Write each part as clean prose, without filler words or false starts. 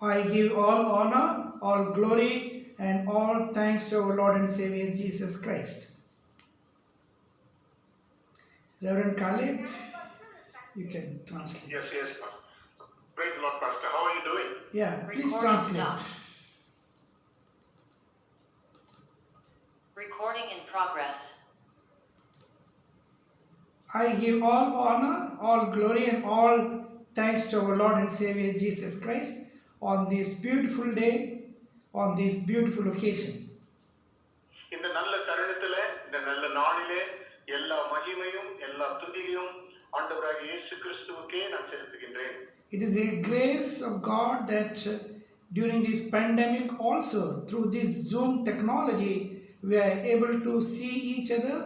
I give all honor, all glory, and all thanks to our Lord and Savior Jesus Christ. Reverend Khalid, you can translate. Yes. Praise the Lord, Pastor. How are you doing? Yeah, please Recording translate. stopped. Recording in progress. I give all honor, all glory, and all thanks to our Lord and Savior Jesus Christ on this beautiful day, on this beautiful occasion. இந்த நல்ல தருணத்திலே, இந்த நல்ல நாளிலே எல்லா மகிமையும் எல்லா துதியும் ஆண்டவராகிய இயேசு கிறிஸ்துவுக்கே நான் செலுத்துகின்றேன். It is a grace of God that during this pandemic also through this Zoom technology we are able to see each other,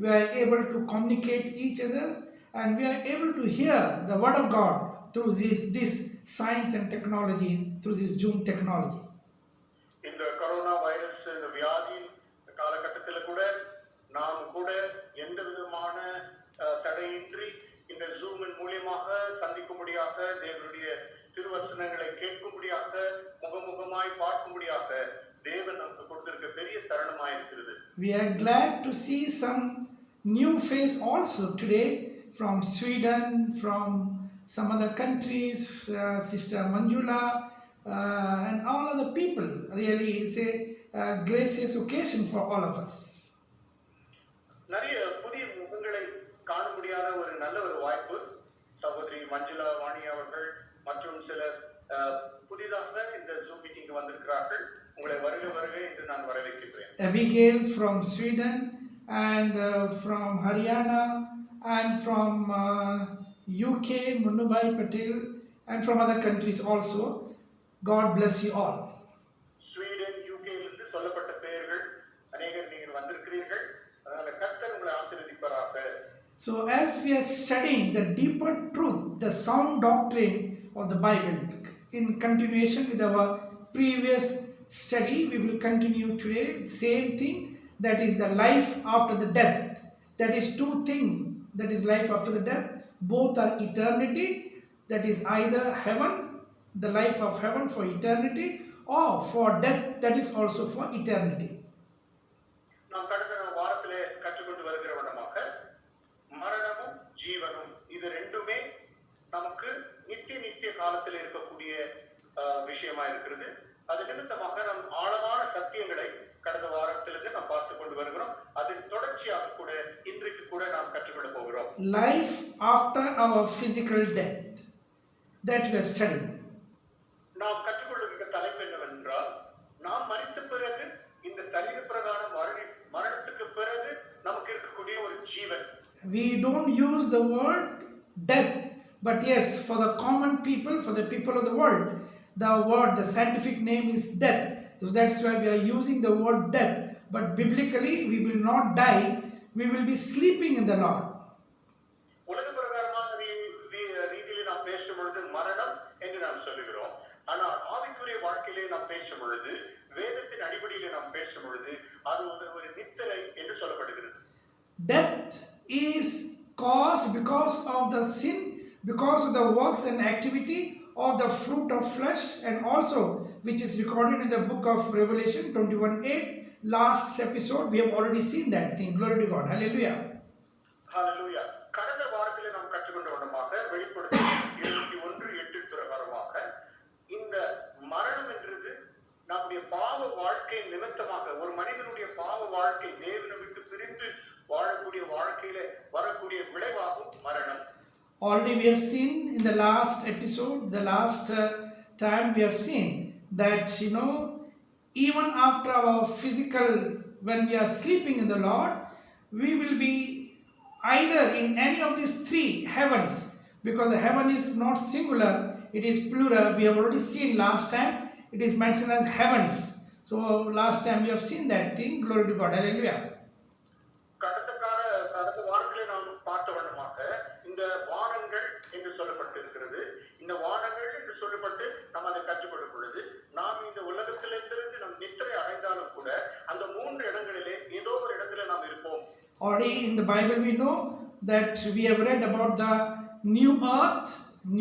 we are able to communicate each other, and we are able to hear the word of God through this science and technology, through this Zoom technology. இந்த corona virus இந்த வியாதி காலகட்டத்தில் கூட நாம் கூட எந்த விதமான தடையின்றி இந்த ஜூமின் மூலியமாக சந்திக்கும்படியாக தேவனுடைய திருவசனங்களை கேட்கும்படியாக முகமுகமாய் பார்க்கும்படியாக தேவன் நமக்கு கொடுத்திருக்க பெரிய தருணமாய் இருக்கிறது. We are glad to see some new face also today from Sweden, from some other countries, Sister Manjula, and all other people. Really, it's a gracious occasion for all of us. நிறைய புதிய முகங்களை காணும்படியான ஒரு நல்ல ஒரு வாய்ப்பு. சகோதரி மஞ்சுளா வாணி அவர்கள் மற்றும் சிலர் புதிதாக இந்த ஜூம் மீட்டிங்க்கு வந்திருக்கிறார்கள். உங்களை வருக என்று நான் வரவேற்கிறேன். Abigail from Sweden and from Haryana and from UK, Munnubai Patel, and from other countries also. God bless you all. Sweden யூகேலிருந்து சொல்லப்பட்ட பெயர்கள் அநேகர் நீங்கள் வந்திருக்கிறீர்கள். அதனால கர்த்தர் உங்களை ஆசீர்வதிப்பாராக. So as we are studying the deeper truth, the sound doctrine of the Bible, in continuation with our previous study, we will continue today same thing, that is the life after the death. That is two things, that is life after the death. Both are eternity, that is either heaven, the life of heaven for eternity, or for death, that is also for eternity. நாம் கடந்த வாரத்திலே கற்றுக்கொண்டு வருகிற விதமாக மரணமும் ஜீவனும் இது ரெண்டுமே நமக்கு நித்திய காலத்தில் இருக்கக்கூடிய விஷயமா இருக்கிறது. அது நிமித்தமாக நம் ஆழமான சத்தியங்களை கடந்த வாரத்திலிருந்து நாம் பார்த்து கொண்டு வருகிறோம். அதன் தொடர்ச்சியாக கூட இன்றைக்கு கூட நாம் கற்றுக்கொள்ள போகிறோம். Life after our physical death, that we are studying. நாம் கற்றுக்கொள்ளுகிற தலைப்பு என்னவென்றால், நாம் மரித்த பிறகு இந்த சரீர பிரகாரம் மரணத்துக்கு பிறகு நமக்கு இருக்கக்கூடிய ஒரு ஜீவன். We don't use the word death, but yes, for the common people, for the people of the world, the scientific name is death. So that's why we are using the word death. But biblically, we will not die, we will be sleeping in the Lord. உலக பிரகாரமான ரீதியிலே நாம் பேசும் பொழுது மரணம் என்று நாம் சொல்லுகிறோம். ஆனால் ஆவிக்குரிய வாழ்க்கையிலே நாம் பேசும் பொழுது, வேதத்தின் அடிப்படையிலே நாம் பேசும் பொழுது அது ஒரு நித்திரை என்று சொல்லப்படுகிறது. Death is caused because of the sin, because of the works and activity of the fruit of flesh, and also which is recorded in the book of Revelation 21:8. Last episode we have already seen that thing. Glory to God. Hallelujah. Hallelujah. கடந்த வாரத்திலே நாம் கற்றுக்கொண்ட விதமாக வெளிப்படுத்தல் 21:8 பிரகாரமாக இந்த மரணம் என்றது நம்முடைய பாவ வாழ்க்கை நிமித்தமாக ஒரு மனிதனுடைய பாவ வாழ்க்கை தேவனை விட்டு பிரிந்து வாழக்கூடிய வாழ்க்கையில வரக்கூடிய விளைவாகும் மரணம். Already we have seen in the last episode, the last time we have seen that even after our physical, when we are sleeping in the Lord, we will be either in any of these three heavens, because the heaven is not singular, it is plural. We have already seen last time, it is mentioned as heavens. So last time we have seen that thing. Glory to God. Hallelujah. கடந்த வாரத்திலே நாம் பார்த்த வண்ணமாக இந்த வானங்கள் என்று சொல்லப்பட்டிருக்கிறது. இந்த வானங்கள் என்று சொல்லப்பட்டு நாம் அதை கற்றுக்கொள்ளும் பொழுது நாம் இந்த உலகத்திலிருந்து நம் நித்திரை அடைந்தாலும் கூட அந்த மூன்று இடங்களிலே ஏதோ ஒரு இடத்துல நாம் இருப்போம். Already in the Bible we know that we have read about the new earth,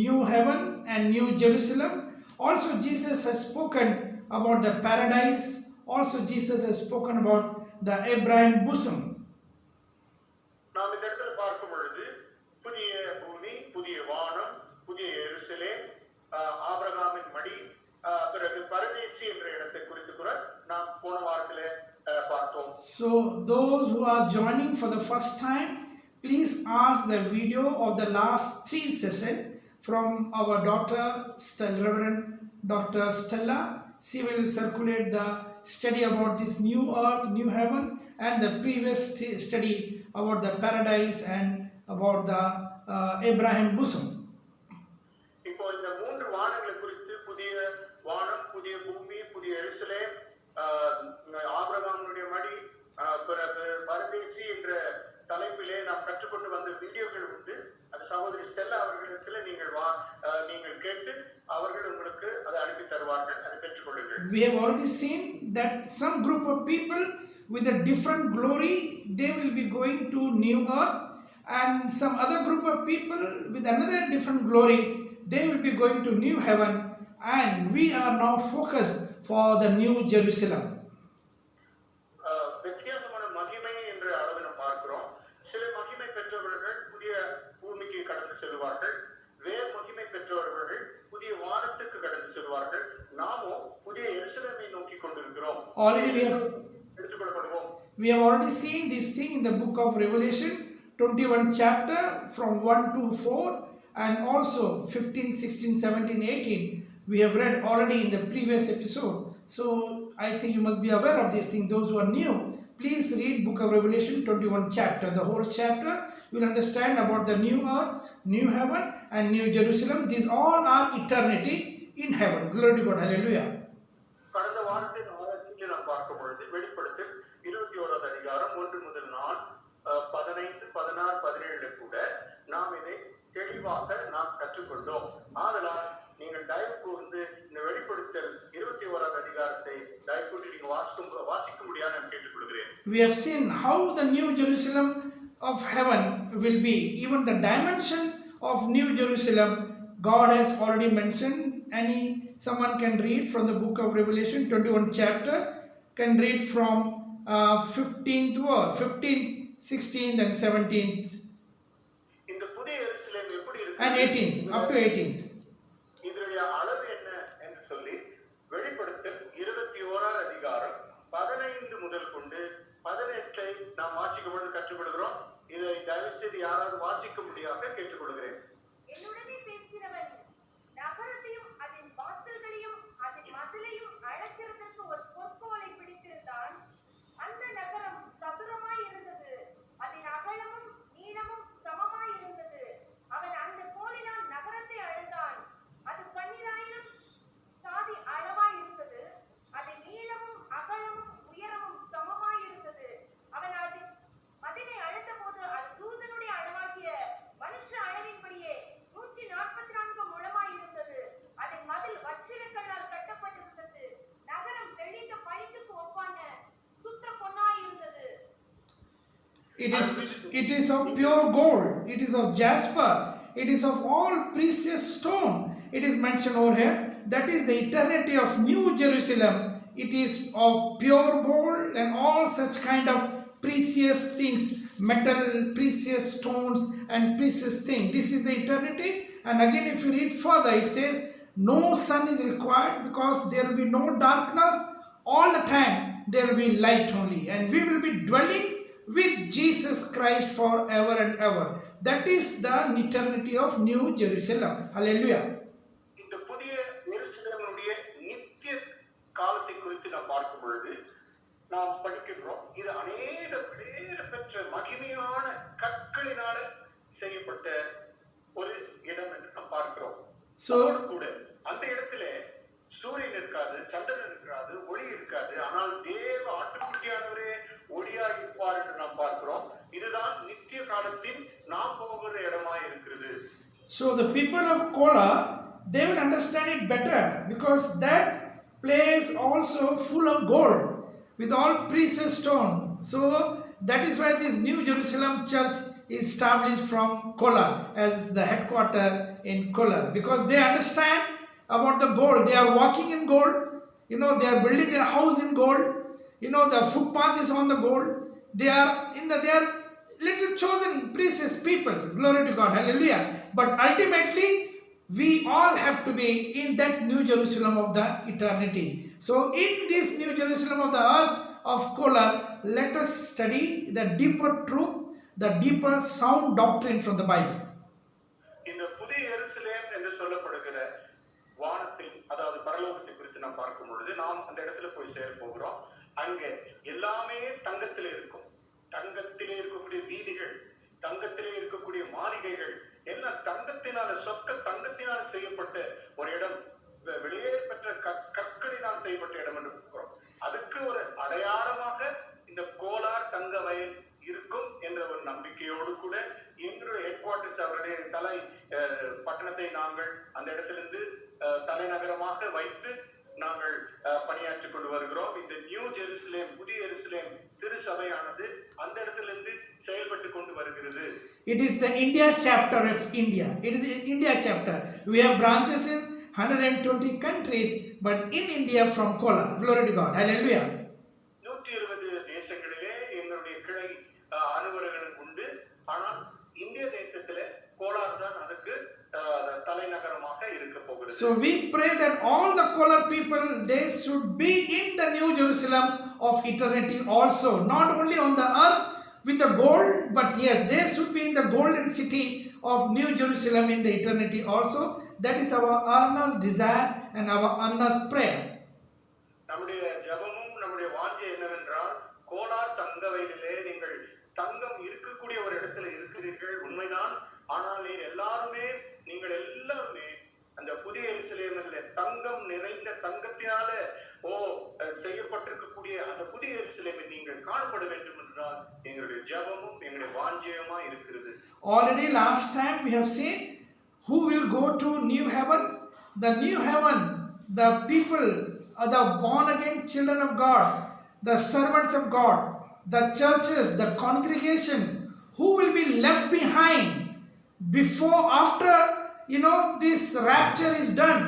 new heaven and new Jerusalem. Also, Jesus has spoken about the paradise. Also, Jesus has spoken about the Abraham bosom. நாம் இந்த இடத்துல பார்க்கும் பொழுது புதிய பூமி, புதிய வானம், புதிய எருசலேம், ஆபிரகாமின் மடி, பிறகு பரதேசி என்ற இடத்தை குறித்து கூட நாம் போன வாரத்திலே பார்த்தோம். So those who are joining for the first time, please ask the video of the last 3 sessions from our daughter, Reverend Dr. Stella. She will circulate the study about this new earth, new heaven, and the previous study about the paradise and about the Abraham bosom. இப்போ இந்த 3 வானங்களை குறித்து, புதிய வானம், புதிய பூமி, புதிய எருசலேம், ஆபிரகாமுடைய மடி, பிறகு பரதேசி என்ற தலைப்பிலே நாம் கற்றுக்கொண்டு வந்த வீடியோக்கள் உண்டு. அது சகோதரி ஸ்டெல்லா அவர்களிடத்தில் நீங்கள் கேட்டு அவர்கள் உங்களுக்கு அதை அனுப்பி தருவார்கள். அதை பெற்றுக்கொள்ளுங்கள். We have already seen that some group of people with a different glory, they will be going to new earth, and some other group of people with another different glory, they will be going to new heaven, and we are now focused for the new Jerusalem. வித்தியாசமான மகிமை என்ற அளவை நாம் பார்க்கிறோம். சில மகிமை பெற்றவர்கள் புதிய பூமிக்கு கடந்து செல்வார்கள், வேறு மகிமை பெற்றவர்கள் புதிய வானத்துக்கு கடந்து செல்வார்கள். நாமும் புதிய எருசலேமை நோக்கி கொண்டிருக்கிறோம். We have already seen this thing in the book of Revelation 21 chapter from 1 to 4, and also 15, 16, 17, 18 we have read already in the previous episode. So I think you must be aware of this thing. Those who are new, please read book of Revelation 21 chapter. The whole chapter you will understand about the new earth, new heaven, and new Jerusalem. These all are eternity in heaven. Glory to God. Hallelujah. கடந்த வாரத்தின் ஆராய்ச்சியை நாம் பார்க்கும் பொழுது வெளிப்படுத்தல் 21வது அதிகாரம் 1 முதல் 4, 15, 16, 17 கூட நாம் இதை தெளிவாக நாம் கற்றுக்கொண்டோம். ஆதலால் நீங்கள் தயவு கூர்ந்து இந்த வெளிப்படுத்தல் 21வது அதிகாரத்தை தயவு கூர்ந்து நீங்கள் வாசிக்க முடியாது நான் கேட்டுக்கொள்கிறேன். We have seen how the new Jerusalem of heaven will be. Even the dimension of new Jerusalem, God has already mentioned. Someone can read from the book of Revelation 21 chapter, can read from 15th word, 15th, 16th and 17th இந்த புதிய எருசலேம் எப்படி இருக்கு and 18th up to 18th. இதனுடைய அளவு என்ன என்று சொல்லி வெளிப்படுத்தல் 21வது அதிகாரம் 15 முதல் கொண்டு 18 நாம் வாசிக்கும் பொழுது கற்றுக்கொள்கிறோம். இதை தயவு செய்து யாராவது வாசிக்க முடியாத கேட்டுக்கொள்கிறேன். என்னுடனே பேசுகிறவன் நகரத்தையும் அதன் வாசல்களையும் அதன் மதிலையும் அளக்கிறதற்கு ஒரு பொற்கோலை பிடித்திருந்தான். அந்த நகரம் சதுரமாய் இருந்தது, அதன் அகலமும் நீளமும் சமமாய் இருந்தது. அவன் அந்த கோலினால் நகரத்தை அளந்தான். அது 12,000 சாதி அளவாய் இருந்தது. அதன் நீளமும் அகலமும் உயரமும் சமமாய் இருந்தது. அவன் அதனை அளந்த போது அது தூதனுடைய அளவாகிய மனுஷ அளவின்படியே 144 முழமாய் இருந்தது. அதன் மதில் வச்சிரக்கல்லால் கட்டப்பட்டிருந்தது. நகரம் தெளிந்த பளிங்குக்கு ஒப்பான சுத்த பொன்னாய் இருந்தது. It is of pure gold, it is of jasper, it is of all precious stone. It is mentioned over here. That is the eternity of New Jerusalem. It is of pure gold and all such kind of precious things, metal, precious stones and precious things. This is the eternity. And again, if you read further, it says no sun is required because there will be no darkness. All the time there will be light only, and we will be dwelling with Jesus Christ forever and ever. That is the eternity of New Jerusalem. Hallelujah. இந்த புதிய எருசலேமுடைய நித்திய காலத்தை குறித்து நாம் பார்க்கும் பொழுது நாம் படிக்கின்றோம். இது அநேக பேர் பெற்ற மகிமையான கற்களினால செய்யப்பட்ட ஒரு இடம் என்று நாம் பார்க்கிறோம். கூட அந்த இடத்துல சூரியன் இருக்காது, சந்திரன் இருக்காது, ஒளி இருக்காது. ஆனால் தேவ ஆட்டுக்குட்டியானவரே ஒளியா இருப்பார் என்று நாம் பார்க்கிறோம். இதுதான் நித்திய காலத்தின் நாம் போகிற இடமாய் இருக்கிறது. So the people of Kola, they will understand it better because that place also full of gold with all precious stone. So that is why this New Jerusalem church is established from Kola as the headquarter in Kola, because they understand about the gold. They are walking in gold. They are building their house in gold. The footpath is on the gold. They are little chosen precious people. Glory to God. Hallelujah. But ultimately, we all have to be in that New Jerusalem of the eternity. So in this New Jerusalem of the earth of Kolar, let us study the deeper truth, the deeper sound doctrine from the Bible. இந்த புதிய எருசலேம் என்று சொல்லப்படுகிற வானத்தை, அதாவது பரலோகத்தை குறித்து நாம் பார்க்கும் பொழுது நாம் அந்த இடத்துல போய் சேர போகிறோம். அங்கே எல்லாமே தங்கத்திலே இருக்கும். தங்கத்திலே இருக்கக்கூடிய வீதிகள், தங்கத்திலே இருக்கக்கூடிய மாளிகைகள் எல்லாம் தங்கத்தினால, சொக்க தங்கத்தினால் செய்யப்பட்ட ஒரு இடம், வெளியே பெற்ற கற்களினால் செய்யப்பட்ட இடம் என்று இருக்கிறோம். அதுக்கு ஒரு அடையாளமாக இந்த கோலார் தங்க வயல் இருக்கும் என்ற ஒரு நம்பிக்கையோடு கூட எங்களுடைய ஹெட் குவார்டர்ஸ், அவருடைய தலை பட்டணத்தை நாங்கள் அந்த இடத்திலிருந்து தலைநகரமாக வைத்து நாங்கள் பணியாற்றிக் கொண்டு வருகிறோம். இந்த நியூ ஜெருசலேம், புதிய எருசலேம் திருசபையானது அந்த இடத்திலிருந்து செயல்பட்டு கொண்டு வருகிறது. It is the India chapter of India. It is the India chapter. We have branches in 120 countries, but in India from Kolar. Glory to God. Hallelujah. 120 தேசங்களிலே எங்களுடைய கிளை அலுவலகங்கள் உண்டு. ஆனால் இந்திய தேசத்திலே கோலார் தான் அதுக்கு தலைநகரமாக இருக்க போகிறது. So we pray that all the Kolar people, they should be in the New Jerusalem of eternity also, not only on the earth with the gold, but yes, they should be in the golden city of New Jerusalem in the eternity also. That is our earnest desire and our earnest prayer. நம்முடைய ஜெபமும் நம்முடைய வாஞ்சை என்னவென்றால், கோலார் தங்க வயலிலே நீங்கள் தங்கம் இருக்கக்கூடிய ஒரு இடத்துல இருக்கிறீர்கள், உண்மைதான். ஆனால் நீங்கள் எல்லாருமே அந்த புதிய எருசலேமிலே தங்கம் நிறைந்த தங்கத்தினால செய்யப்பட்டிருக்கக்கூடிய அந்த புதிய எருசலேமில் நீங்கள் காணப்பட வேண்டும் என்றால் எங்களுடைய ஜெபமும் எங்களுடைய வாஞ்சையுமா இருக்கிறது. Already last time we have seen who will go to new heaven. The new heaven, the people, the born again children of God, the servants of God, the churches, the congregations, who will be left behind after this rapture is done.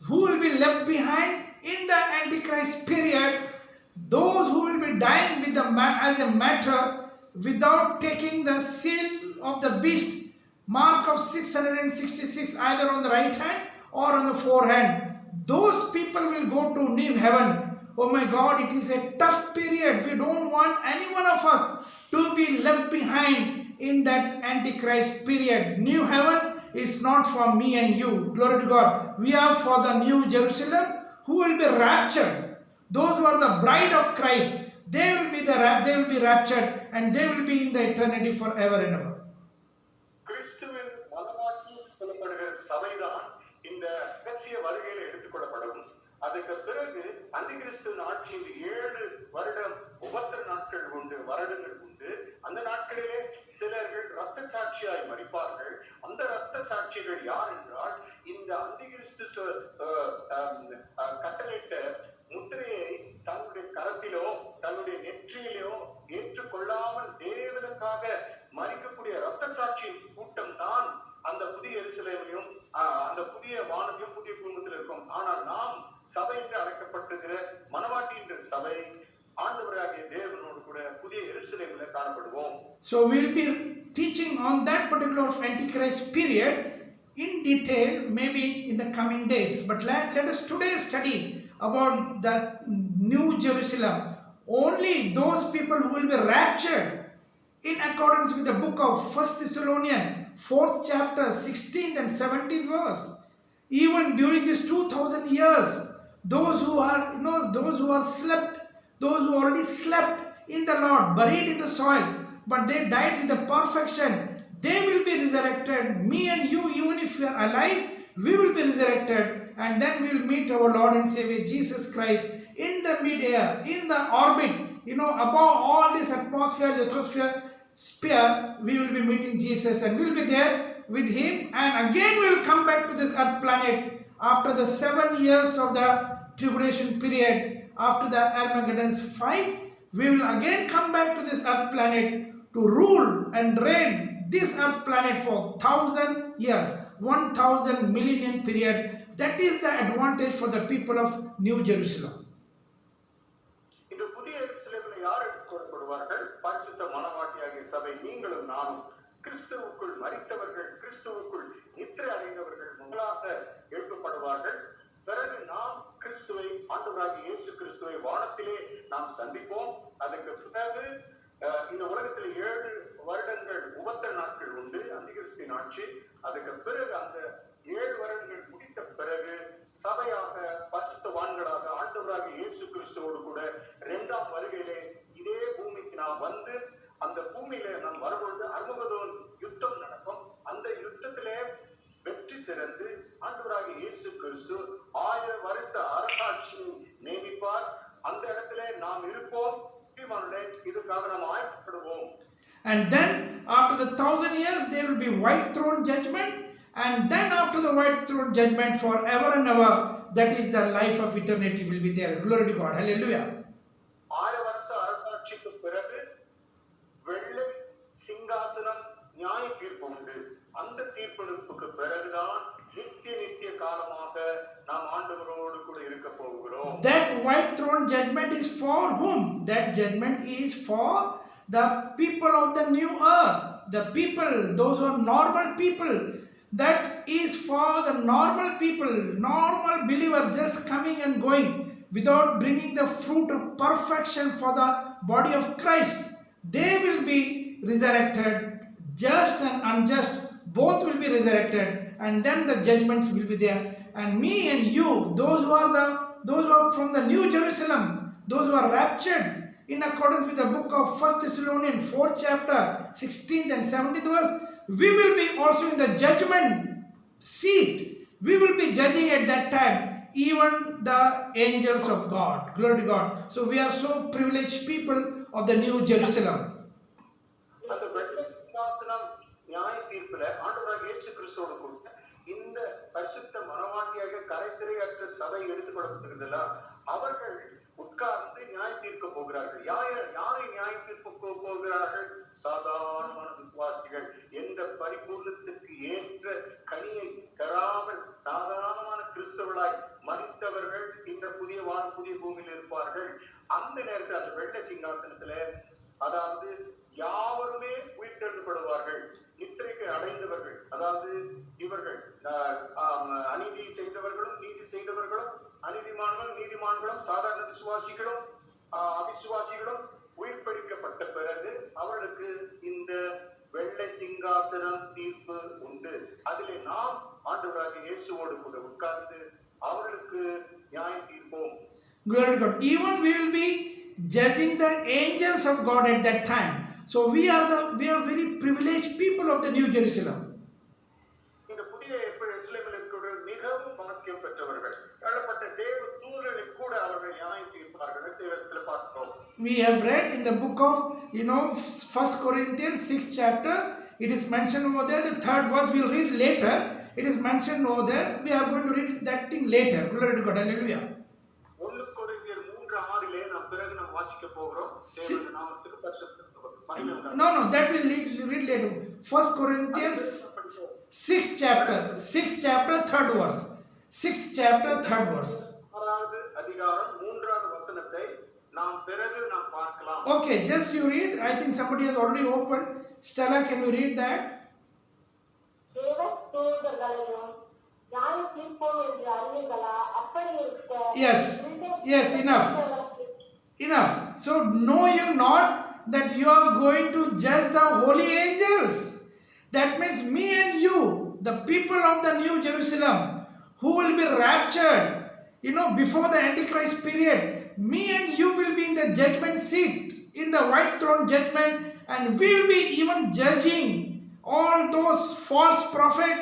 Who will be left behind in the Antichrist period? Those who will be dying with as a matter without taking the seal of the beast, mark of 666 either on the right hand or on the forehead. Those people will go to new heaven. Oh my God, it is a tough period. We don't want any one of us to be left behind in that Antichrist period. New heaven is not for me and you. Glory to God. We are for the New Jerusalem who will be raptured. Those who are the bride of Christ, they will be raptured and they will be in the eternity forever and ever. கிறிஸ்துவின் மனமாக்கி சொல்லப்படுகிற சபைதான் இந்த ரகசிய வருகையில் எடுத்துக்கொள்ளப்படும். அதுக்கு பிறகு அந்திகிறிஸ்துவின் ஆட்சியில் 7 வருடம் உபத்திர நாட்கள் உண்டு, வருடங்கள் உண்டு. அந்த நாட்களிலே சிலர்கள் இரத்த சாட்சியாய் மரிப்பார்கள். அந்த இரத்த சாட்சிகள் யார் என்றால், இந்த அந்திகிறிஸ்து கட்டளையிட்ட முத்திரையை தன்னுடைய கரத்திலோ தன்னுடைய நெற்றியிலோ ஏற்றுக்கொள்ளாமல் தேவனுக்காக மரிக்கக்கூடிய இரத்த சாட்சியின் கூட்டம் தான் அந்த புதிய எருசலேமிலும் அந்த புதிய வானத்தையும் புதிய குடும்பத்தில் இருக்கும். ஆனால் நாம் சபை என்று அழைக்கப்பட்டிருக்கிற மனவாட்டி என்ற சபை ஆண்டவராகிய தேவனோடு கூட புதிய எருசலேமில் காணப்படுவோம். So we'll be teaching on that particular Antichrist period in detail maybe in the coming days. But let us today study about the New Jerusalem. Only those people who will be raptured in accordance with the book of 1 Thessalonians 4th chapter 16th and 17th verse. Even during these 2000 years, those who are slept, those who already slept in the Lord, buried in the soil, but they died with the perfection, they will be resurrected. Me and you, even if we are alive, we will be resurrected, and then we will meet our Lord and Savior Jesus Christ in the mid-air, in the orbit, above all this atmosphere, lithosphere, sphere. We will be meeting Jesus and we will be there with him, and again we will come back to this earth planet after the 7 years of the tribulation period. After the Armageddon's fight, we will again come back to this earth planet to rule and reign this earth planet for 1000 years, 1000 millennium period that is the advantage for the people of New Jerusalem. இந்த புதிய எருசலேமில் யார் எடுத்துக்கொள்ளப்படுவார்கள்? பரிசுத்த மனவாட்டியாகிய சபை, நீங்களும் நானும். கிறிஸ்துவுக்குள் மரித்தவர்கள், கிறிஸ்துவுக்குள் நித்திரை அடைந்தவர்கள் முதலாக எழுப்பப்படுவார்கள். பிறகு நாம் கிறிஸ்துவை, ஆண்டவராகிய இயேசு கிறிஸ்துவை வானத்திலே நாம் சந்திப்போம். அதற்கு பிறகு இந்த உலகத்தில் 7 வருடங்கள் உபத்திர நாட்கள் உண்டு, அந்திகிறிஸ்துவின் ஆட்சி. அதுக்கு பிறகு அந்த 7 வருடங்கள் முடித்த பிறகு சபையாக, பரிசுத்தவான்களாக ஆண்டவராகிய இயேசு கிறிஸ்துவோடு கூட 2ஆம் வருகையிலே இதே பூமிக்கு நாம் வந்து, அந்த பூமியில நாம் வரும்பொழுது அர்மகதோன் யுத்தம் நடக்கும். அந்த யுத்தத்திலே வெற்றி சிறந்து ஆண்டவராகிய இயேசு கிறிஸ்து 1000 வருஷ அரசாட்சியை நியமிப்பார். அந்த இடத்திலே நாம் இருப்போம். இதுக்காக நாம் ஆயத்தப்படுவோம். And then after the 1000 years there will be white throne judgment, and then after the white throne judgment forever and ever, that is the life of eternity will be there. Glory to God. Hallelujah. 1000 வருஷ அரசாட்சிக்கு பிறகு வெள்ளை சிங்காசனம், நியாய தீர்ப்பு உண்டு. அந்த தீர்ப்பெடுப்புக்கு பிறகுதான் நித்திய காலமாக நாம் ஆண்டவரோடு கூட இருக்க போகிறோம். That white throne judgment is for whom? That judgment is for the people of the new earth, the people, those who are normal people. That is for the normal people, normal believer just coming and going without bringing the fruit of perfection for the body of Christ. They will be resurrected, just and unjust, both will be resurrected, and then the judgment will be there. And me and you, those who are from the New Jerusalem, those who are raptured in accordance with the book of 1 Thessalonians 4th chapter 16th and 17th verse, we will be also in the judgment seat. We will be judging at that time even the angels of God. Glory to God. So we are so privileged people of the New Jerusalem. அந்த வெள்ளை சிங்காசனம் நியாய தீர்ப்புல ஆண்டவராகிய இயேசு கிறிஸ்துவோடு கூட இந்த பரிசுத்த மனவாட்டியாக கரைதிரையற்ற சபை எடுத்துக்கொள்ளப்பட்டிருக்கிறதுல அவர்கள் உட்கார்ந்து நியாய தீர்க்க போகிறார்கள். யாரை நியாய தீர்க்க போகிறார்கள்? சாதாரணமான விசுவாசிகள், எந்த பரிபூர்ணத்துக்கு ஏற்ற கனியை தராமல் சாதாரணமான கிறிஸ்தவர்களாய் மரித்தவர்கள் இந்த புதிய பூமியில் இருப்பார்கள். அந்த நேரத்தில் அந்த வெள்ளை சிங்காசனத்துல, அதாவது யாவருமே உயிர்த்தெழுதப்படுவார்கள். நித்திரைக்கு அடைந்தவர்கள், அதாவது இவர்கள் அநீதி செய்தவர்களும் நீதி செய்தவர்களும், நீதிமான்களும் சாதாரண விசுவாசிகளும் அவிசுவாசிகளும் உயிர்ப்பளிக்கப்பட்ட பிறகு அவர்களுக்கு இந்த வெள்ளை சிங்காசனம் தீர்ப்பு உண்டு. அதிலே நாம் ஆண்டவராகிய இயேசுவோடு கூட உட்கார்ந்து அவர்களுக்கு நியாயம் தீர்ப்போம். Glory to God. Even we will be judging the angels of God at that time. So we are very privileged people of the New Jerusalem. இந்த புதிய எருசலேமில் இருக்கிற மிகவும் பாக்கியம் பெற்றவர்கள், எழப்பட்ட தேவ தூதர்களை கூட அவர்கள் நியாயம் தீர்ப்பார்கள். தேவத்தில் பார்த்தோம். We have read in the book of 1 Corinthians 6th chapter. It is mentioned over there. The 3rd verse we will read later. It is mentioned over there. We are going to read that thing later. Glory to God. Hallelujah. 1 கொரிந்தியர் 3:6 நாம் பிறகு நாம் வாசிக்க போகிறோம். தேவனுடைய நாமத்துக்கு பரிசுத்த No, that will read later. 1 Corinthians 6th chapter 3rd verse. 6th chapter 3rd verse. 6வது அதிகாரம் 3வது வசனத்தை நாம் பிறகு நாம் பார்க்கலாம். Okay, just you read. I think somebody has already opened. Stella, can you read that? தேவ தூதர்களையும் நியாய தீர்ப்போம் என்று அறிவீர்களா? அப்படி இருக்க Yes, enough. So know you not that you are going to judge the holy angels? That means me and you, the people of the New Jerusalem, who will be raptured, before the Antichrist period, me and you will be in the judgment seat, in the white throne judgment, and we will be even judging all those false prophets,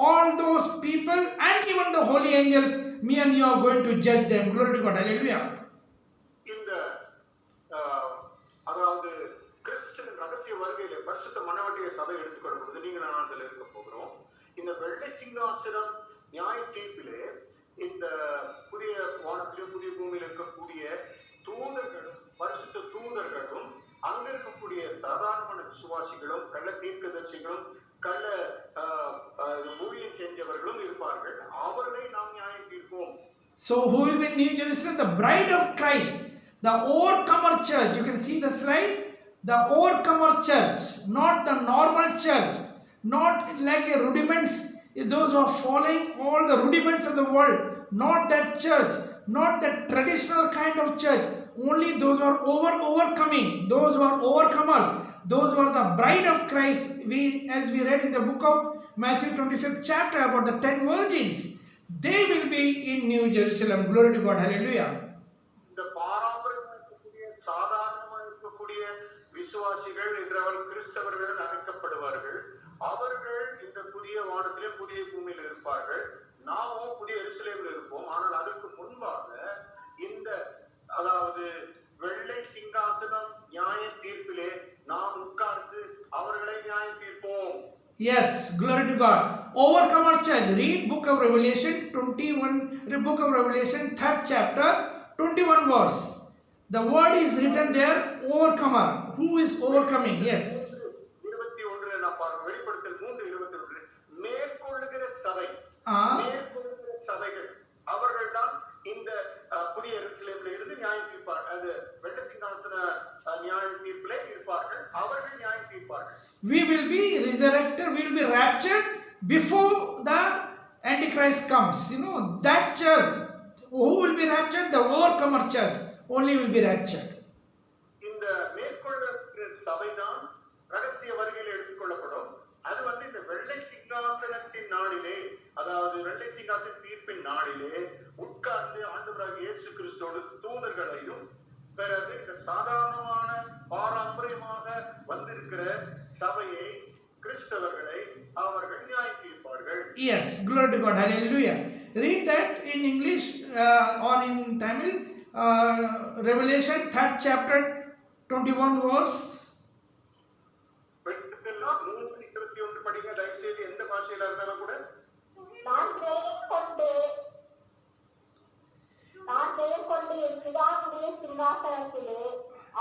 all those people, and even the holy angels. Me and you are going to judge them. Glory to God. Hallelujah. இந்த அதாவது கிறிஸ்துவின் ரகசிய வருகையில பரிசுத்த மனவாட்டிய சபை எடுத்துக்கொள்ளும்போது நீங்க நான் அதில் இருக்க போகிறோம். இந்த வெள்ளை சிங்காசனம் நியாய தீர்ப்பிலே இந்த புதிய வானத்திலும் புதிய பூமியில் இருக்கக்கூடிய தூதர்களும் பரிசுத்த தூதர்களும் அங்க இருக்கக்கூடிய சாதாரணமான விசுவாசிகளும் கள்ள தீர்க்கதரிசிகளும் கள்ள ஊழியம் செஞ்சவர்களும் இருப்பார்கள். அவர்களை நாம் So who will be in New Jerusalem? The bride of Christ, the overcomer church. You can see the slide. The overcomer church, not the normal church, not like a rudiments, those who are following all the rudiments of the world, not that church, not that traditional kind of church. Only those who are overcoming, those who are overcomers, those who are the bride of Christ. As we read in the book of Matthew 25th chapter about the 10 virgins, they will be in New Jerusalem. Glory to God. Hallelujah. இந்த பாரம்பரியமா இருக்கக்கூடிய சாதாரணமா இருக்கக்கூடிய விசுவாசிகள் என்றவர்கள் கிறிஸ்தவர்கள் அழைக்கப்படுவார்கள். அவர்கள் இந்த புதிய வானத்திலே புதிய பூமியில் இருப்பார்கள். நாமும் புதிய எருசலேமில் இருப்போம். ஆனால் அதற்கு முன்பாக இந்த அதாவது வெள்ளை சிங்காசனம் நியாய தீர்ப்பிலே நாம் உட்கார்ந்து அவர்களை நியாயம் தீர்ப்போம். Yes, glory to God. Overcomer church. Read book of Revelation 21, book of Revelation 3rd chapter 21 verse. The word is written there, overcomer. Who is overcoming? Yes. 21 நான் பாருங்க, வெளிப்படுத்தல் 3:21 மேற்கொள்ளுகிற சபை, மேற்கொள்ளுகிற சபைகள் அவர்கள்தான் இந்த புதிய எருசலேமில் இருந்து நியாயம் தீர்ப்பார்கள். அது வெள்ளை சிங்காசன நியாய தீர்ப்பிலே இருப்பார்கள். அவர்கள் நியாயம் தீர்ப்பார்கள். We will be resurrected, we will be raptured before the Antichrist comes. You know, that church, who will be raptured? The overcomer church only will be raptured. இந்த மேற்கொள்ளுகிற சபைதான் ரகசிய வருகையில் எடுத்துக்கொள்ளப்படும். அது வந்து இந்த வெள்ளை சிங்காசனத்தின் நாளிலே, அதாவது வெள்ளை சிங்காசன தீர்ப்பின் நாளிலே உட்கார்ந்து ஆண்டவராகிய இயேசு கிறிஸ்துவோடு தூதர்களையும் பிறகு இந்த சாதாரணமான பாரம்பரியமாக வந்திருக்கிற சபையை கிறிஸ்தவர்களை அவர்கள் நியாயம் தீர்ப்பார்கள். Yes, glory to God. Hallelujah. Read that in English or in Tamil. Revelation 3rd chapter 21 verse. வெளிப்படுத்தல் 3:21 படிங்க தயவு செய்து. எந்த பாஷையில இருந்தாலும் கூட நான் பெயர் கொண்டு என் பிதாவுடைய சிங்காசனத்திலே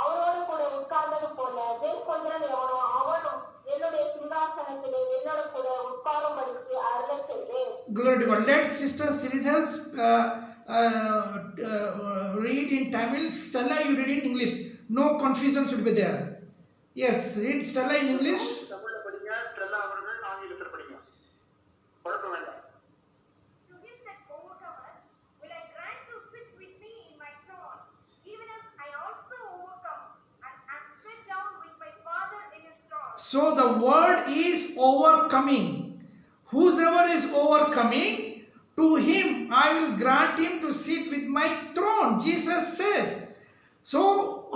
அவரோடு கூட உட்கார்ந்தது போல வேர்கொண்டான் எவனோ அவனும் என்னுடைய சிங்காசனத்திலே என்னோட கூட உட்காரும்படிக்கு அருளச் செய்தேன். Glory to God. Let Sister Sridhar read in Tamil. Stella, you read in English. No confusion should be there. Yes, read Stella in English. தமிழ்ல படிங்க, ஸ்டெல்லா அவர்கள் ஆங்கிலத்தில் படிங்க. குழப்பம் வேண்டாம். To him that overcometh will I grant to sit with me in my throne, even as I also overcome and am set down with my Father in his throne. So the word is overcoming. Whosoever is overcoming, to him I will grant him to sit with my throne, Jesus says. So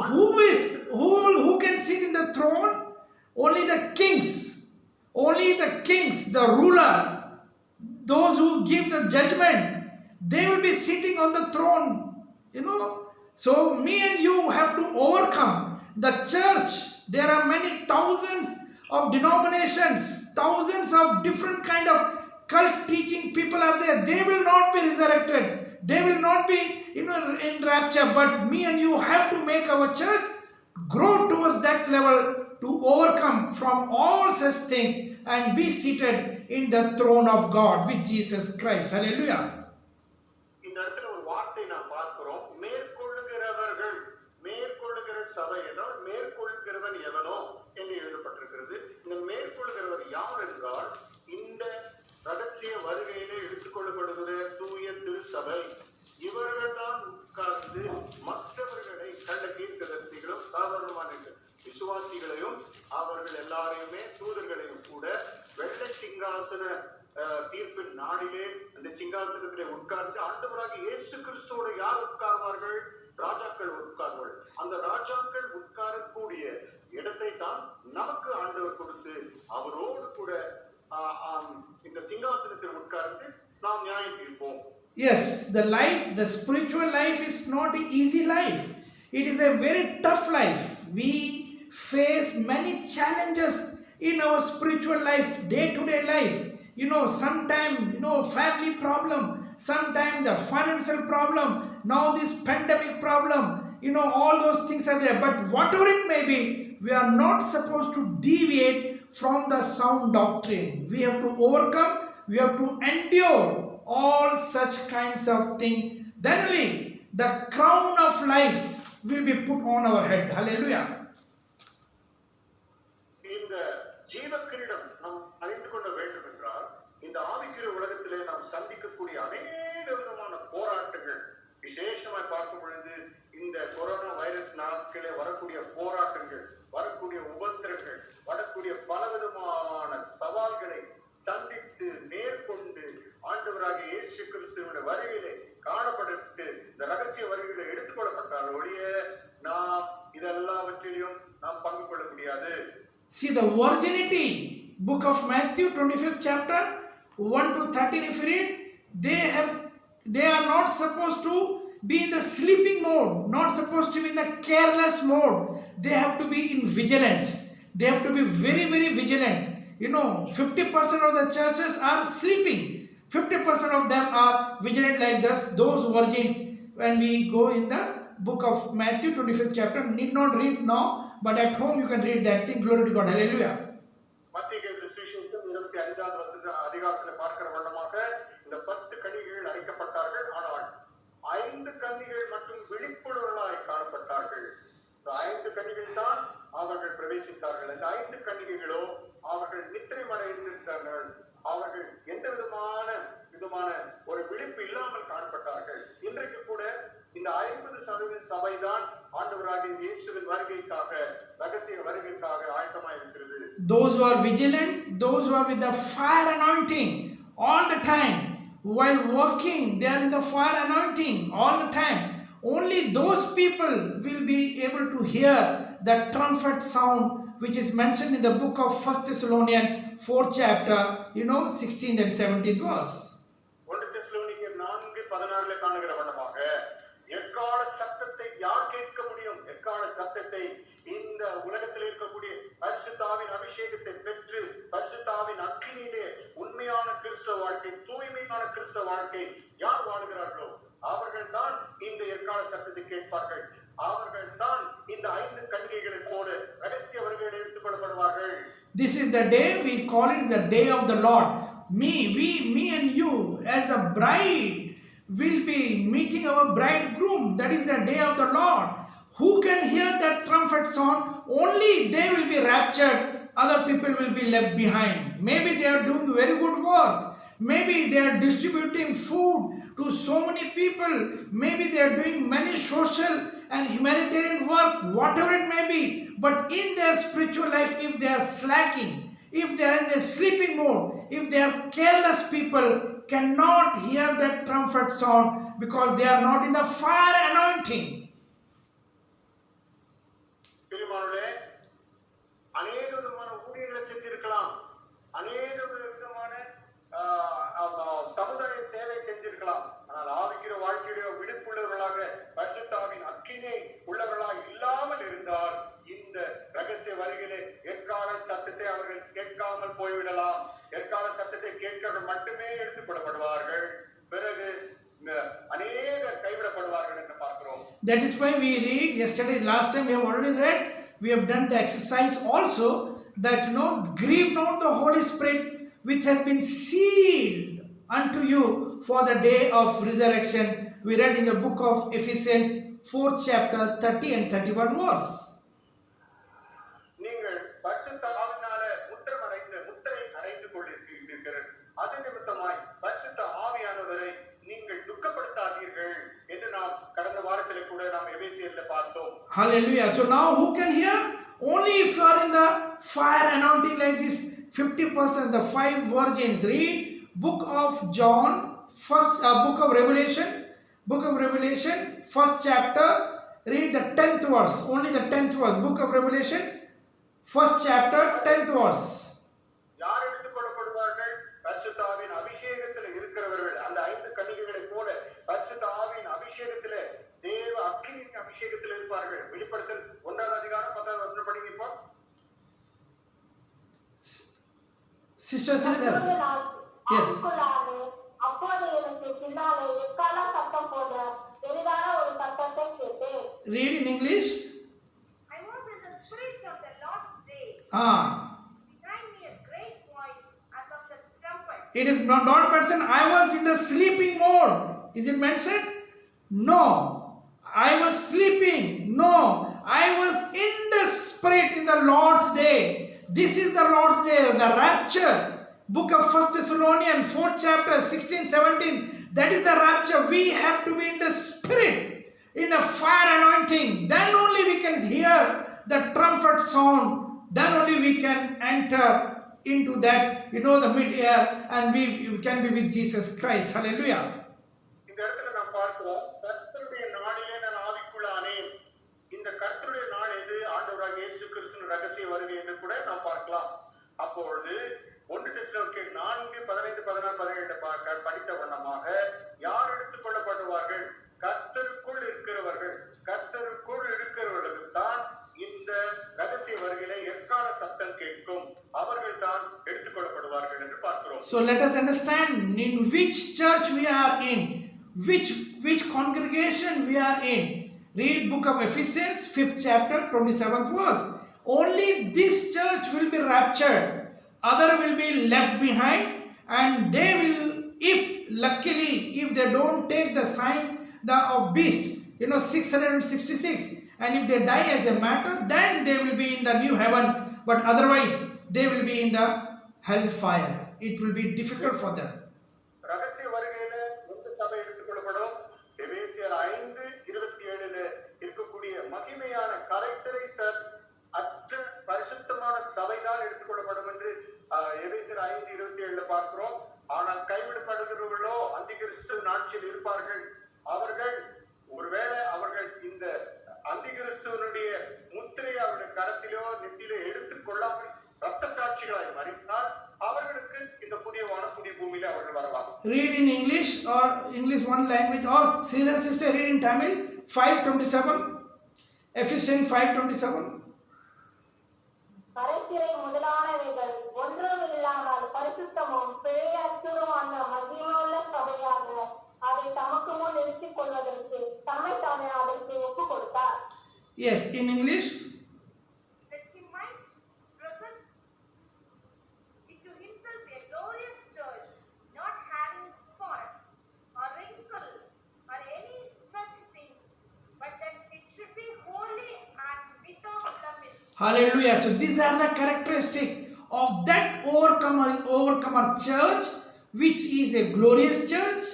who can sit in the throne? Only the kings. Only the kings, the ruler, those who give the judgment, they will be sitting on the throne. You know, so me and you have to overcome. The church, there are many thousands of denominations, thousands of different kind of cult teaching people are there. They will not be resurrected. They will not be, in rapture. But me and you have to make our church grow towards that level to overcome from all such things and be seated in the throne of God with Jesus Christ. Hallelujah. இந்த இடத்துல ஒரு வார்த்தை நாம் பார்க்கிறோம். மேற்கொள்ளுகிறவர்கள், மேற்கொள்ளுகிற சபை என்றால் மேற்கொள்ளுகிறவன் எவனோ என்று எழுதப்பட்டிருக்கிறது. இந்த மேற்கொள்ளுகிறவர் யார் என்றால் இந்த ரகசிய வருகையிலே எடுத்துக்கொள்ளப்படுகிற தூய திருச்சபை. இவர்கள் தான் உட்கார்ந்து மற்றவர்களை கண்ட தீர்க்கதரிசிகளும் சாதாரணமான விசுவாசிகளையும் அவர்கள் எல்லாரையுமே தூதர்களையும் கூட வெள்ளை சிங்காசன தீர்ப்பின் நாடிலே அந்த சிங்காசனத்திலே உட்கார்ந்து ஆண்டவராகிய இயேசு கிறிஸ்துவோடு யார் உட்கார்வார்கள்? ராஜாக்கள் உட்கார்வார்கள். அந்த ராஜாக்கள் உட்காரக்கூடிய இடத்தை தான் நமக்கு ஆண்டவர் கொடுத்து அவரோடு கூட இந்த சிங்காசனத்தில் உட்கார்ந்து நாம் நியாயம் தீர்ப்போம். Yes, the life, the spiritual life is not an easy life. It is a very tough life. We face many challenges in our spiritual life, day-to-day life. Sometimes, family problem, sometimes the financial problem, now this pandemic problem, all those things are there. But whatever it may be, we are not supposed to deviate from the sound doctrine. We have to overcome, we have to endure all such kinds of things then only the crown of life will be put on our head. Hallelujah. இந்த ஜீவக்கிரீடம் நாம் அணிந்து கொள்ள வேண்டும் என்றால் இந்த ஆவிக்குரிய உலகத்திலே நாம் சந்திக்கக்கூடிய அநேக விதமான போராட்டங்கள், விசேஷமாய் பார்க்கும் பொழுது இந்த கொரோனா வைரஸ் நாட்களே வரக்கூடிய போராட்டங்கள், வரக்கூடிய உபத்திரங்கள், வரக்கூடிய பலவிதமான சவால்களை சந்தித்து மேற்கொண்டு ஆண்டவராகிய இயேசு கிறிஸ்துவின் வருகையிலே காணப்பட்டு இந்த ரகசிய வருகையிலே எடுத்துக்கொள்ளப்பட்டால் ஒழிய நாம் இதெல்லாவற்றிலும் நாம் பங்கு கொள்ள முடியாது. See the virginity, book of Matthew 25th chapter 1 to 13, if you read, they are not supposed to be in the sleeping mode, not supposed to be in the careless mode. They have to be in vigilance. They have to be very, very vigilant. 50% of the churches are sleeping. 50% of them are vigilant like this. Those virgins, when we go in the book of Matthew 25th chapter, need not read now, but at home you can read that thing. Glory to God. Hallelujah. மத்திய சுவிசேஷம் 25வது அதிகாரத்தில் பார்க்கிற வண்ணமாக இந்த 10 கன்னிகைகள் அழைக்கப்பட்டார்கள். ஆனால் 5 கன்னிகைகள் மட்டும் விழிப்புணர்வுகளாய் காணப்பட்டார்கள். இந்த 5 கன்னிகைகள் தான் அவர்கள் பிரவேசித்தார்கள். இந்த 5 கன்னிகைகளோ அவர்கள் நித்திரை அடைந்திருந்தார்கள். அவர்கள் எந்த விதமான ஒரு விழிப்பு இல்லாமல் காணப்பட்டார்கள். இன்றைக்கு கூட இந்த 50% சபைதான் ஆண்டவராகிய இயேசுவின் வருகைக்காக, ரகசிய வருகைக்காக ஆயத்தமாய் இருக்கிறது. Those who are vigilant, those who are with the fire anointing all the time, while working they are in the fire anointing all the time. Only those people will be able to hear the trumpet sound which is mentioned in the book of 1 Thessalonians 4th chapter, 16th and 17th verse. 1 தெசலோனிக்கேயர் 4:16 காணுகிற வண்ணமாக எக்கால சத்தத்தை யார் கேட்க முடியும்? எக்கால சத்தத்தை இந்த உலகத்தில் இருக்கக்கூடிய பரிசுத்தாவின் அபிஷேகத்தை பெற்று பரிசுத்தாவின் அக்கினியிலே உண்மையான கிறிஸ்தவ வாழ்க்கை, தூய்மையான கிறிஸ்தவ வாழ்க்கை யார் வாழுகிறார்களோ அவர்கள் தான் இந்த எக்கால சத்தத்தை கேட்பார்கள். அவர்கள் தான் இந்த 5 கன்னிகைகளைப் போல ரகசிய வருகையில் எடுத்துக் கொள்ளப்படுவார்கள். This is the day, we call it the day of the Lord. Me and you as the bride will be meeting our bridegroom. That is the day of the Lord. Who can hear that trumpet sound? Only they will be raptured. Other people will be left behind. Maybe they are doing very good work. Maybe they are distributing food to so many people. Maybe they are doing many social and humanitarian work, whatever it may be. But in their spiritual life, if they are slacking, if they are in a sleeping mode, if they are careless people, cannot hear that trumpet sound because they are not in the fire anointing. பிரியமானவர்களே, அநேக விதமான ஊழியர்களை செஞ்சிருக்கலாம், அநேக விதமான சமுதாய சேவை செஞ்சிருக்கலாம். ஆனால் ஆவிக்கிற வாழ்க்கையுடைய விழிப்புள்ளவர்களாக பரிசுத்தாவின் அக்கினை உள்ளவர்களாக இல்லாமல் இருந்தால் இந்த ரகசிய வருகையிலே எக்கால சத்தத்தை அவர்கள் கேட்காமல் போய்விடலாம். எக்கால சத்தத்தை கேட்கிறவர்கள் மட்டுமே எடுத்துக்கொள்ளப்படுவார்கள். பிறகு அநேகர் கைவிடப்படுவார்கள் என்று பார்க்கிறோம். That is why we read yesterday, last time we have already read, we have done the exercise also that grieve not the Holy Spirit which has been sealed unto you for the day of resurrection. We read in the book of Ephesians 4th chapter 30 and 31 verse. நீங்கள் பரிசுத்த ஆவியினால முத்திரை அடைந்து கொண்டிருக்கிறீர்கள். அது நிமித்தமாய் பரிசுத்த ஆவியானவரை நீங்கள் துக்கப்படுத்தாதீர்கள் என்று நாம் கடந்த வாரத்திலே கூட நாம் எபேசியர்ல பார்த்தோம். Hallelujah. So now who can hear? Only if you are in the fire anointing like this 50%, the 5 virgins. Read book of John, book of Revelation, 1st chapter. Read the 10th verse, only the 10th verse. Book of Revelation, 1st chapter, 10th verse. யார் எடுத்துக்கொள்ளப்படுவார்கள்? பரிசுத்த ஆவியின் அபிஷேகத்தில் இருக்கிறவர்கள். அந்த 5 கன்னிகைகளைப் போல பரிசுத்த ஆவியின் அபிஷேகத்திலே, தேவ அக்கினியின் அபிஷேகத்தில் இருப்பார்கள். வெளிப்படுத்தல் 1வது அதிகாரம் 10வது வசனம் படிங்க. இப்போ Sister Sridhar. Yes. அப்போது எனக்கு பின்னாலே எக்கால சத்தம் போல பெரிதான ஒரு சத்தத்தை கேட்டேன். Read in English. I was in the spirit of the Lord's day. Behind me a great voice as of the trumpet. It is not mentioned I was in the sleeping mode. Is it mentioned? No, I was sleeping. No, I was in the Spirit in the Lord's day. This is the Lord's day, the rapture. Book of 1 Thessalonians, 4th chapter, 16, 17. That is the rapture. We have to be in the Spirit, in a fire anointing. Then only we can hear the trumpet sound. Then only we can enter into that, the mid-air, and we can be with Jesus Christ. Hallelujah. இந்த இடத்துல நாம் பார்க்கிறோம், கர்த்தருடைய நாளிலே நான் ஆவிக்குள்ளானேன். இந்த கர்த்தருடைய நாள் எது? ஆண்டவராகிய இயேசு கிறிஸ்துவின் ரகசிய வருகை என்று கூட நாம் பார்க்கலாம். அப்பொழுது 1 தெசலோனிக்கேயர் 4, 15, 16, 17 படித்த வண்ணமாக யார் எடுத்துக் கொள்ளப்படுவார்கள்? கர்த்தருக்குள் இருக்கிறவர்கள். கர்த்தருக்குள் இருக்கிறவர்களுக்கு தான் இந்த ரகசிய வருகையிலே எக்கால சத்தம் கேட்கும். அவர்கள் தான் எடுத்துக் கொள்ளப்படுவார்கள் என்று பார்க்கிறோம். So let us understand in which church we are in, which congregation we are in. Read book of Ephesians, 5th chapter, 27th verse. Only this church will be raptured. Other will be left behind, and they will, if luckily, if they don't take the sign of beast, 666, and if they die as a martyr, then they will be in the new heaven. But otherwise, they will be in the hellfire. It will be difficult for them. ரகசிய வருகையில எந்த சபை எடுத்துக் கொள்ளப்படும்? எபேசியர் 5:27 இருக்கக்கூடிய மகிமையான கரைத்திரைசர் அற்ற பரிசுத்தமான சபைதான் எடுத்துக் கொள்ளப்படும் என்று எபேசியர் 5:27 பார்க்கிறோம். ஆனால் கைவிடப்படுகிறவர்களோ அந்திகிறிஸ்து ஆட்சியில் இருப்பார்கள். அவர்கள் ஒருவேளை அவர்கள் இந்த அந்திகிறிஸ்துவனுடைய முத்திரையை அவருடைய கரத்திலோ நெத்தியிலோ எடுத்துக் கொள்ளாமல் ரத்த சாட்சிகளாய் மறித்தால் அவர்களுக்கு இந்த புதிய வானம் புதிய பூமியில அவர்கள் வரலாம். Read in English or English one language, or sister read in Tamil 5:27, Ephesians 5:27. கரைத்திரை முதலானவைகள் ஒன்றுமில்லாமல் பரிசுத்தமும் பிழையற்றதுமான மகிமையுள்ள சபையாக அதை தமக்கு முன் நிறுத்திக் கொள்வதற்கு தம்மைத்தாமே அதற்கு ஒப்புக் கொடுத்தார். Yes, in English. That he might present it to himself a glorious church, not having spot or wrinkle or any such thing, but that it should be holy and without blemish. Hallelujah. So these are the characteristics of that overcomer church, which is a glorious church,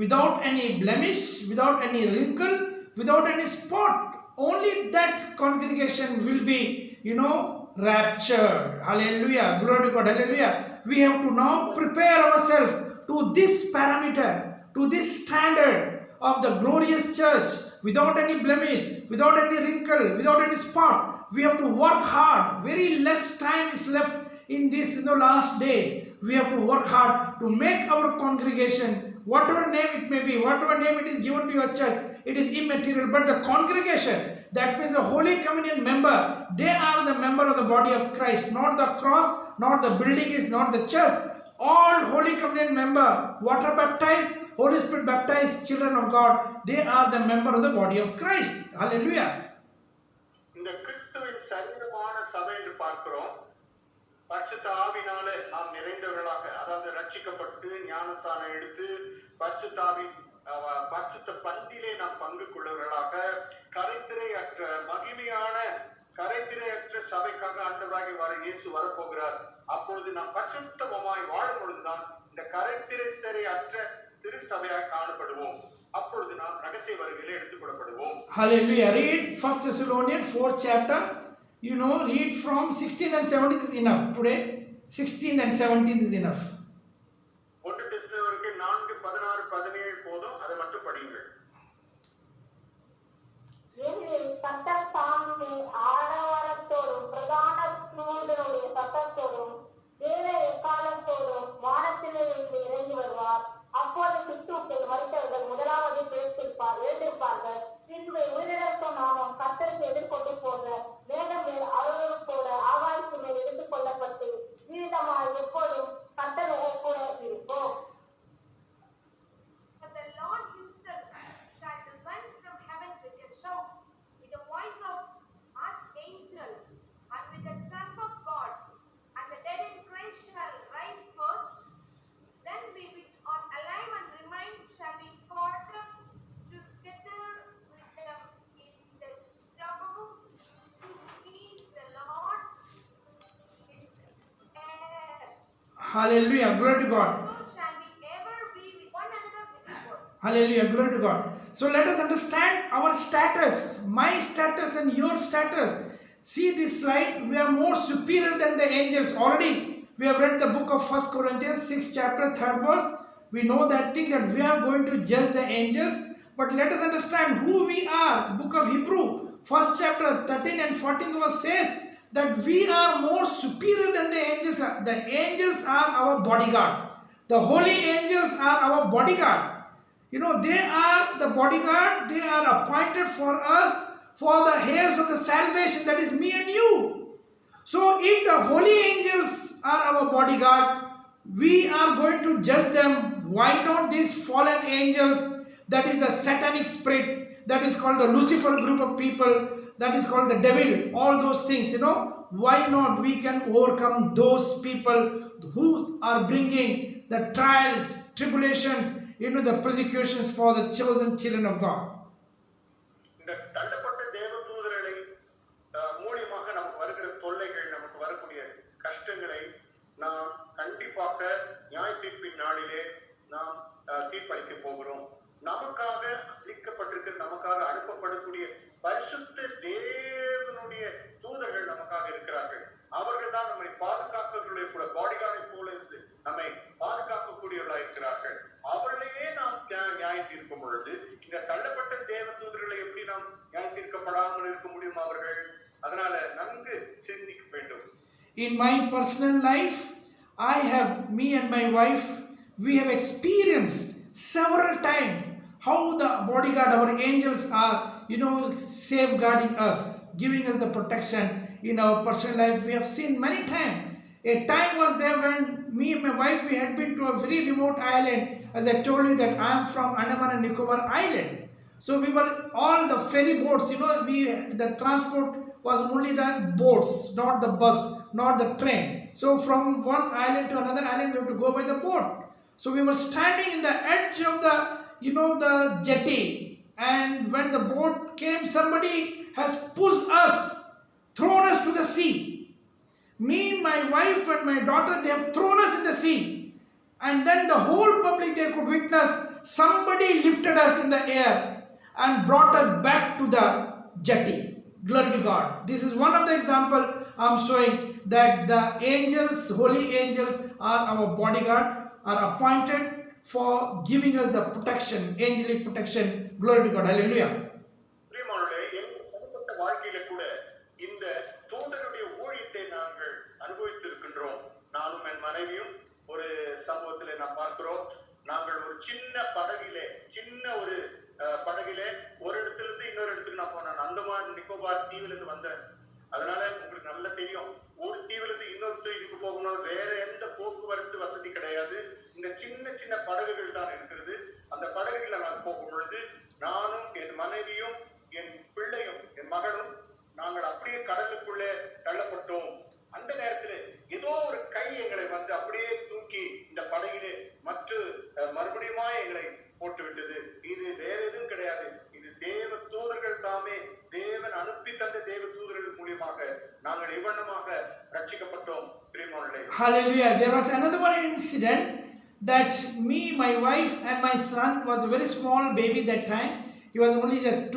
without any blemish, without any wrinkle, without any spot. Only that congregation will be, raptured. Hallelujah. Glory to God. Hallelujah. We have to now prepare ourselves to this parameter, to this standard of the glorious church, without any blemish, without any wrinkle, without any spot. We have to work hard. Very less time is left in the last days. We have to work hard to make our congregation, whatever name it may be, whatever name it is given to your church, it is immaterial. But the congregation, that means the Holy Communion member, they are the member of the body of Christ, not the cross, not the building, is not the church. All Holy Communion member, water baptized, Holy Spirit baptized children of God, they are the member of the body of Christ. Hallelujah. இந்த கிறிஸ்துவின் சரீரமான சபை என்று பார்க்கிறோம். பரிசுத்த ஆவினாலே நாம் நிறைந்தவர்களாக, அதாவது ரட்சிக்கப்பட்டு ஞானஸ்தானம் எடுத்து பரிசுத்த பந்திலே நாம் பங்கு கொள்ளுவர்களாக, கரைத்திரையற்ற மகிமையான கரைத்திரையற்ற சபைக்காக ஆண்டவராகிய இயேசு வரப்போகிறார். அப்பொழுது நாம் பரிசுத்தமாய் வாழும் பொழுதுதான் இந்த கரைத்திரை அற்ற திரு சபையாய் காணப்படுவோம். அப்பொழுது நாம் ரகசிய வருகையிலே எடுத்துக் கொள்ளப்படுவோம். Hallelujah. Read 1 Thessalonians 4th chapter. Read from 16th and 17th is enough today. 16th and 17th is enough. 1 தெசலோனிக்கேயர் 4, 16, 17 போதும். அதை மட்டும் படியுங்கள். ஏனெனில் சத்தம் தாமே ஆரவாரத்தோடும் பிரதான தூதனுடைய சத்தத்தோடும் தேவ எக்காலத்தோடும் வானத்திலிருந்து இறங்கி வருவார். அப்போது கிறிஸ்துவுக்குள் மரித்தவர்கள் முதலாவது எழுந்திருப்பார்கள். பின்பு உயிரிழக்கும் நாமம் கர்த்தருக்கு எதிர்கொண்டு போக வேதம் மேல் அவர்களோட ஆகாயத்து மேல் எடுத்துக் கொள்ளப்பட்டு வீதமாய் எப்போதும் கர்த்தரோடு கூட இருப்போம். But the Lord himself shall descend from heaven with a shout, with the voice of archangel, and with the trump of God, and the dead in Christ shall rise first. Hallelujah. Glory to God. So shall we ever be with one another with His words. Hallelujah. Glory to God. So let us understand our status, my status and your status. See this slide. We are more superior than the angels. Already we have read the book of 1 Corinthians 6 chapter 3rd verse. We know that thing that we are going to judge the angels. But let us understand who we are. Book of Hebrew 1st chapter 13 and 14th verse says that we are more superior than the angels. The angels are our bodyguard. The holy angels are our bodyguard. You know, they are the bodyguard. They are appointed for us for the heirs of the salvation, that is me and you. So if the holy angels are our bodyguard, we are going to judge them. Why not these fallen angels? That is the satanic spirit. That is called the Lucifer group of people. That is called the devil. All those things, you know. Why not we can overcome those people who are bringing the trials, tribulations, you know, the persecutions for the chosen children of God. இந்த தள்ளப்பட்ட தேவ தூதர்களை மூலியமாக நமக்கு வருகிற தொல்லைகள், நமக்கு வரக்கூடிய கஷ்டங்களை நாம் கண்டிப்பாக நியாய தீர்ப்பின் நாளிலே நாம் தீர்ப்பளிக்க போகிறோம். நமக்காக அளிக்கப்பட்டிருக்கிற, நமக்காக அனுப்பப்படக்கூடிய பரிசுத்த தேவனுடைய தூதர்கள் நமக்காக இருக்கிறார்கள். அவர்கள் தான் நம்மை பாதுகாக்கக்கூடிய கூட பாடிகார்டை போல இருந்து நம்மை பாதுகாக்கக்கூடியவர்களாக இருக்கிறார்கள். அவர்களையே நாம் நியாயம் தீர்க்கும் பொழுது இந்த தள்ளப்பட்ட தேவ தூதர்களை எப்படி நாம் நியாயம் தீர்க்கப்படாமல் இருக்க முடியும் அவர்கள்? அதனால நன்கு சிந்திக்க வேண்டும். In my personal life, me and my wife, we have experienced several times how the bodyguard, our angels are, you know, safeguarding us, giving us the protection in our personal life. We have seen many times. A time was there when me and my wife, we had been to a very remote island. As I told you that I am from Andaman and Nicobar Island. So we were all the ferry boats, you know, the transport was only the boats, not the bus, not the train. So from one island to another island, we have to go by the boat. So we were standing in the edge of the, you know, the jetty. And when the boat came, somebody has pushed us, thrown us to the sea. Me, my wife and my daughter, they have thrown us in the sea. And then the whole public, they could witness somebody lifted us in the air and brought us back to the jetty. Glory to God. This is one of the example I'm showing that the angels, holy angels are our bodyguard, are appointed for giving us the protection, angelic protection. Glory to God. Hallelujah. பிரியமானவர்களே, எங்கள் தனிப்பட்ட வாழ்க்கையில கூட இந்த தூதருடைய ஊழியத்தை நாங்கள் அனுபவித்திருக்கின்றோம். நானும் என் மனைவியும் ஒரு சம்பவத்திலே நாம் பார்க்கிறோம். நாங்கள் ஒரு சின்ன படகிலே ஒரு இடத்துல இருந்து இன்னொரு இடத்துக்கு நான் போனேன். அந்தமான் நிக்கோபார் தீவுல இருந்து வந்தேன். அதனால உங்களுக்கு நல்லா தெரியும், ஒரு தீவுல இருந்து இன்னொரு தீவுக்கு போகணும், வேற எந்த போக்குவரத்து வசதி கிடையாது. இந்த சின்ன சின்ன படகுகள் தான் இருக்கிறது. அந்த படகுகளை நான் போகும் பொழுது நானும் என் மனைவியும் என் பிள்ளையும் என் மகனும் நாங்கள் அப்படியே கடலுக்குள்ளே தள்ளப்பட்டோம். அந்த நேரத்தில் ஏதோ ஒரு கை எங்களை வந்து அப்படியே தூக்கி இந்த படகிலே மறுபடியுமா எங்களை போட்டுவிட்டது. இது வேற எதுவும் கிடையாது. இது தேவ தூதர்கள் தாமே, தேவன் அனுப்பி தந்த தேவ தூதர்கள் மூலியமாக நாங்கள் இவ்வண்ணமாக ரட்சிக்கப்பட்டோம். பிரியமானவர்களே, Hallelujah. There was another one incident that me, my wife and my son was a very small baby that time. He was only just